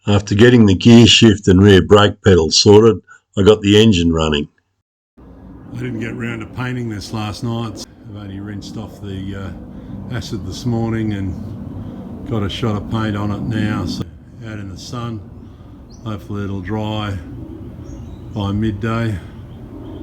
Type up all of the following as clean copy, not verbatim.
After getting the gear shift and rear brake pedal sorted, I got the engine running. I didn't get round to painting this last night. I've only rinsed off the acid this morning and got a shot of paint on it now. So out in the sun, hopefully it'll dry by midday.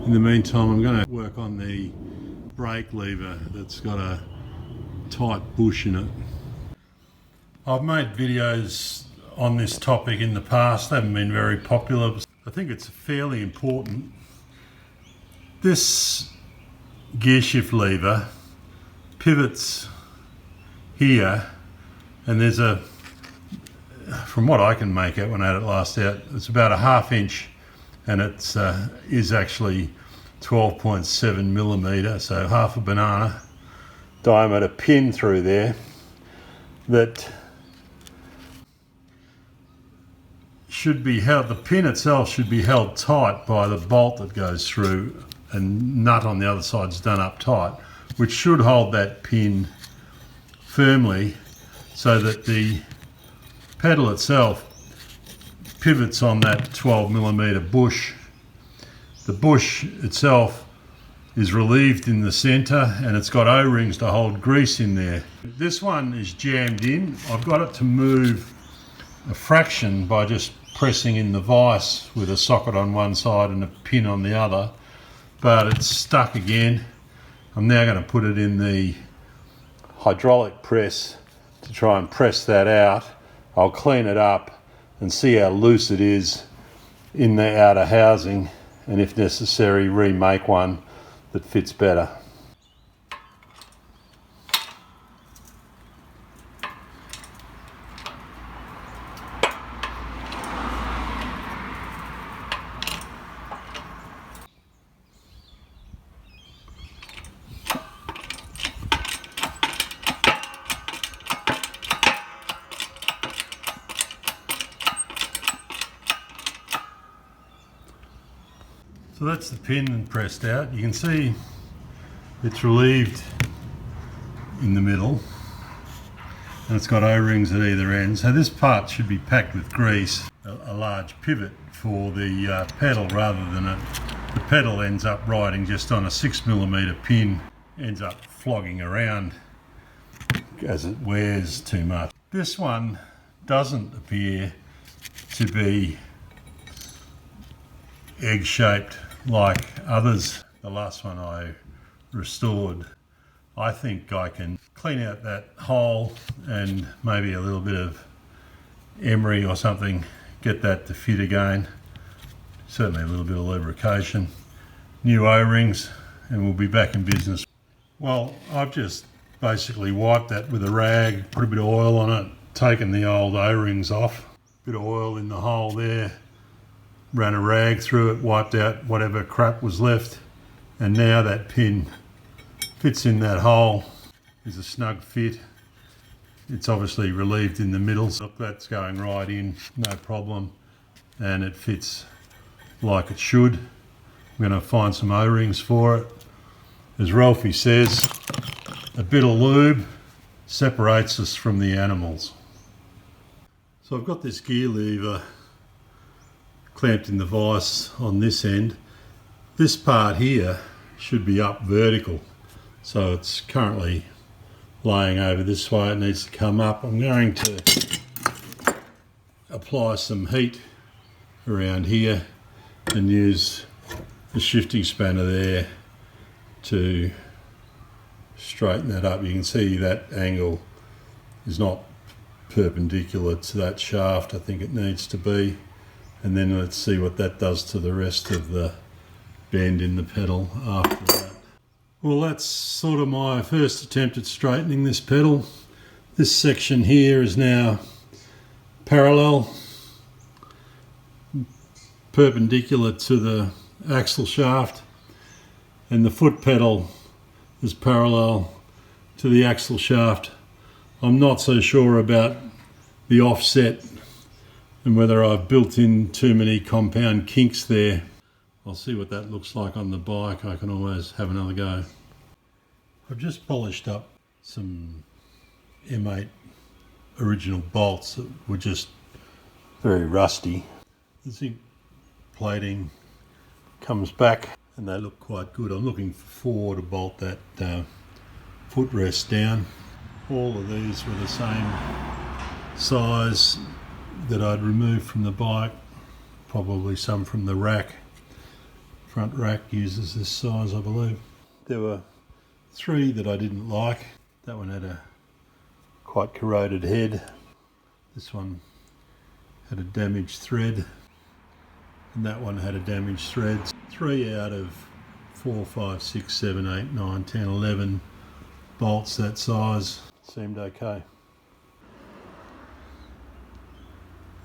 In the meantime, I'm going to work on the brake lever that's got a tight bush in it. I've made videos on this topic in the past. They haven't been very popular. I think it's fairly important. This gear shift lever pivots here, and there's from what I can make out when I had it last out, it's about a 1/2 inch, and it is actually 12.7 millimetre, so half a banana diameter pin through there that should be held, the pin itself should be held tight by the bolt that goes through, and nut on the other side is done up tight, which should hold that pin firmly so that the pedal itself pivots on that 12 millimetre bush. The bush itself is relieved in the centre, and it's got O-rings to hold grease in there. This one is jammed in. I've got it to move a fraction by just pressing in the vise with a socket on one side and a pin on the other, but it's stuck again. I'm now going to put it in the hydraulic press to try and press that out. I'll clean it up and see how loose it is in the outer housing, and if necessary remake one that fits better. So that's the pin pressed out. You can see it's relieved in the middle, and it's got O-rings at either end. So this part should be packed with grease, a large pivot for the pedal, rather than the pedal ends up riding just on a 6 millimetre pin, ends up flogging around as it wears too much. This one doesn't appear to be egg-shaped like others. The last one I restored. I think I can clean out that hole and maybe a little bit of emery or something, get that to fit again. Certainly a little bit of lubrication, new O-rings, and we'll be back in business. Well, I've just basically wiped that with a rag, put a bit of oil on it, taken the old O-rings off, bit of oil in the hole there, ran a rag through it, wiped out whatever crap was left, and now that pin fits in that hole. Is a snug fit. It's obviously relieved in the middle, so that's going right in, no problem, and it fits like it should. I'm going to find some O-rings for it. As Ralphie says, a bit of lube separates us from the animals. So I've got this gear lever clamped in the vise on this end. This part here should be up vertical, so it's currently laying over this way. It needs to come up. I'm going to apply some heat around here and use the shifting spanner there to straighten that up. You can see that angle is not perpendicular to that shaft. I think it needs to be. And then let's see what that does to the rest of the bend in the pedal after that. Well, that's sort of my first attempt at straightening this pedal. This section here is now parallel, perpendicular to the axle shaft, and the foot pedal is parallel to the axle shaft. I'm not so sure about the offset and whether I've built in too many compound kinks there. I'll see what that looks like on the bike. I can always have another go. I've just polished up some M8 original bolts that were just very rusty. The zinc plating comes back and they look quite good. I'm looking for 4 to bolt that footrest down. All of these were the same size that I'd removed from the bike, probably some from the rack. Front rack uses this size, I believe. There were 3 that I didn't like. That one had a quite corroded head. This one had a damaged thread, and that one had a damaged thread. 3 out of 4, 5, 6, 7, 8, 9, 10, 11 bolts that size seemed okay.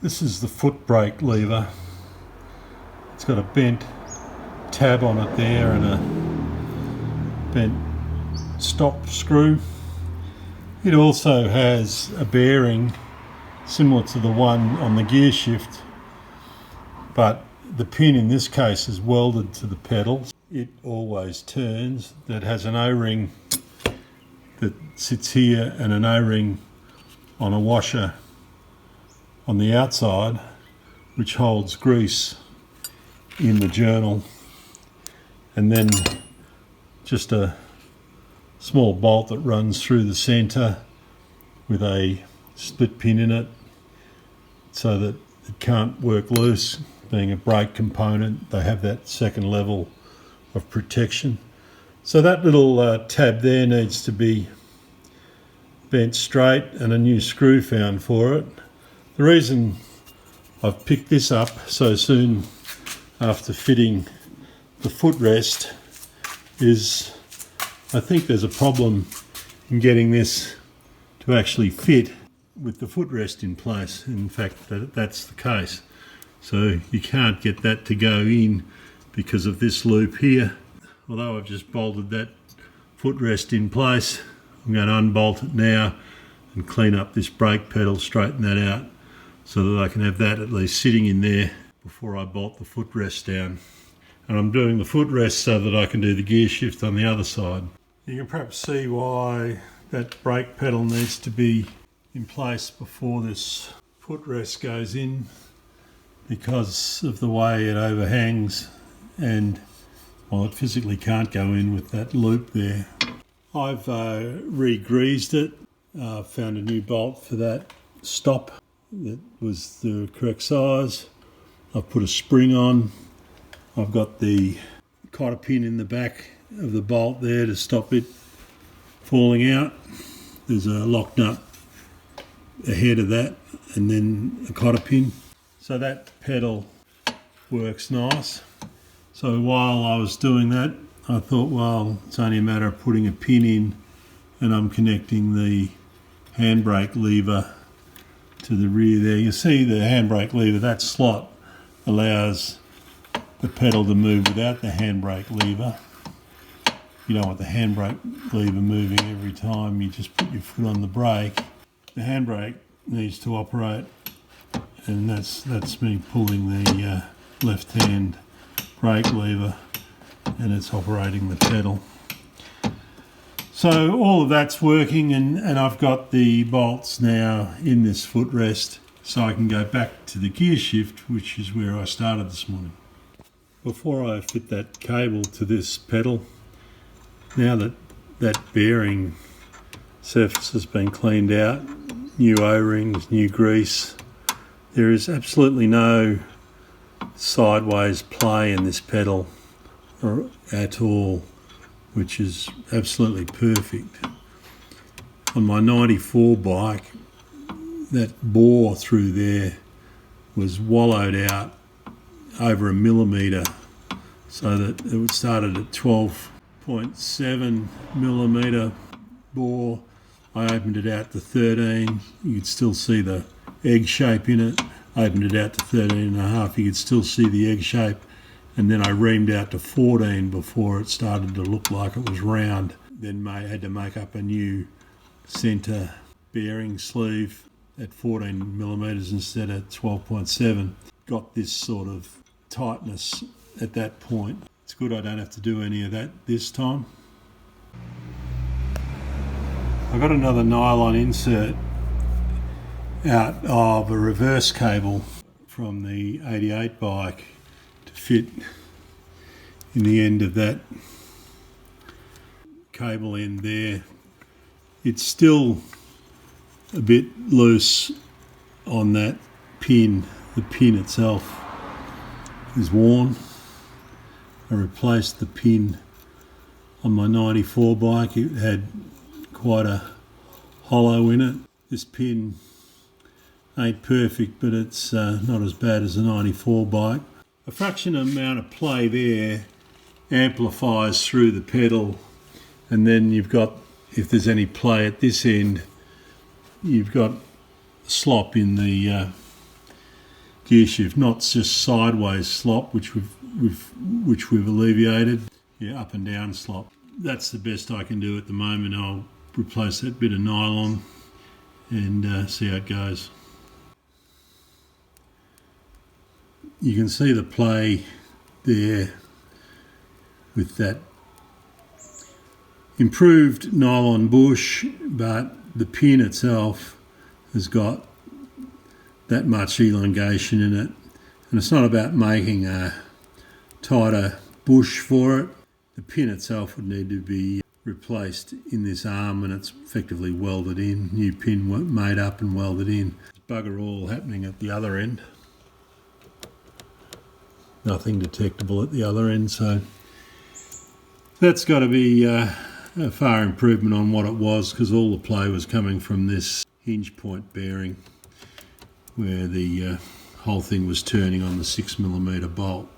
This is the foot brake lever. It's got a bent tab on it there and a bent stop screw. It also has a bearing similar to the one on the gear shift, but the pin in this case is welded to the pedal. It always turns. That has an O-ring that sits here and an O-ring on a washer on the outside, which holds grease in the journal, and then just a small bolt that runs through the centre with a split pin in it so that it can't work loose. Being a brake component, they have that second level of protection. So that little tab there needs to be bent straight and a new screw found for it. The reason I've picked this up so soon after fitting the footrest is I think there's a problem in getting this to actually fit with the footrest in place. In fact, that's the case. So you can't get that to go in because of this loop here. Although I've just bolted that footrest in place, I'm going to unbolt it now and clean up this brake pedal, straighten that out so that I can have that at least sitting in there before I bolt the footrest down. And I'm doing the footrest so that I can do the gear shift on the other side. You can perhaps see why that brake pedal needs to be in place before this footrest goes in, because of the way it overhangs, and well, it physically can't go in with that loop there. I've re-greased it, found a new bolt for that stop that was the correct size. I've put a spring on. I've got the cotter pin in the back of the bolt there to stop it falling out. There's a lock nut ahead of that and then a cotter pin. So that pedal works nice. So while I was doing that, I thought, well, it's only a matter of putting a pin in and I'm connecting the handbrake lever to the rear there. You see the handbrake lever, that slot allows the pedal to move without the handbrake lever. You don't want the handbrake lever moving every time you just put your foot on the brake. The handbrake needs to operate, and that's me pulling the left hand brake lever and it's operating the pedal. So all of that's working, and I've got the bolts now in this footrest so I can go back to the gear shift, which is where I started this morning. Before I fit that cable to this pedal, now that that bearing surface has been cleaned out, new O-rings, new grease, there is absolutely no sideways play in this pedal at all, which is absolutely perfect. On my 94 bike, that bore through there was wallowed out over 1 millimetre, so that it started at 12.7 millimetre bore. I opened it out to 13. You could still see the egg shape in it. Opened it out to 13.5. You could still see the egg shape. And then I reamed out to 14 before it started to look like it was round. Then I had to make up a new centre bearing sleeve at 14 millimetres instead of 12.7. Got this sort of tightness at that point. It's good I don't have to do any of that this time. I got another nylon insert out of a reverse cable from the 88 bike to fit in the end of that cable end there. It's still a bit loose on that pin. The pin itself is worn. I replaced the pin on my 94 bike. It had quite a hollow in it. This pin ain't perfect, but it's not as bad as a 94 bike. A fraction amount of play there amplifies through the pedal, and then you've got, if there's any play at this end, you've got slop in the gear shift, not just sideways slop, which we've alleviated. Yeah, up and down slop. That's the best I can do at the moment. I'll replace that bit of nylon and see how it goes. You can see the play there with that improved nylon bush, but the pin itself has got that much elongation in it, and it's not about making a tighter bush for it. The pin itself would need to be replaced in this arm, and it's effectively welded in, new pin made up and welded in. There's bugger all happening at the other end. Nothing detectable at the other end, so that's got to be a far improvement on what it was, because all the play was coming from this hinge point bearing where the whole thing was turning on the 6mm bolt.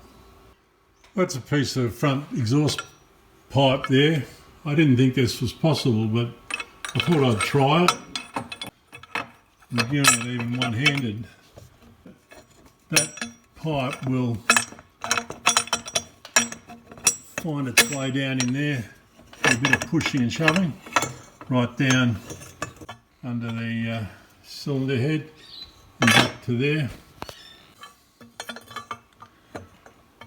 That's a piece of front exhaust pipe there. I didn't think this was possible, but I thought I'd try it. I'm doing it even one-handed. That pipe will find its way down in there, a bit of pushing and shoving, right down under the cylinder head and back to there.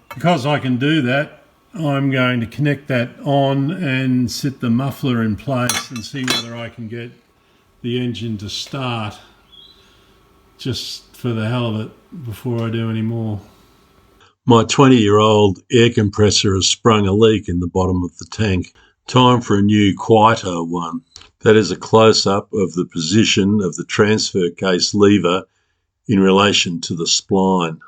Because I can do that, I'm going to connect that on and set the muffler in place and see whether I can get the engine to start, just for the hell of it, before I do any more. My 20-year-old air compressor has sprung a leak in the bottom of the tank. Time for a new, quieter one. That is a close-up of the position of the transfer case lever in relation to the spline.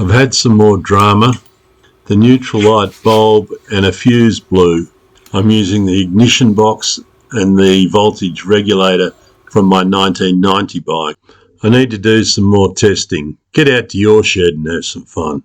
I've had some more drama. The neutral light bulb and a fuse blew. I'm using the ignition box and the voltage regulator from my 1990 bike. I need to do some more testing. Get out to your shed and have some fun.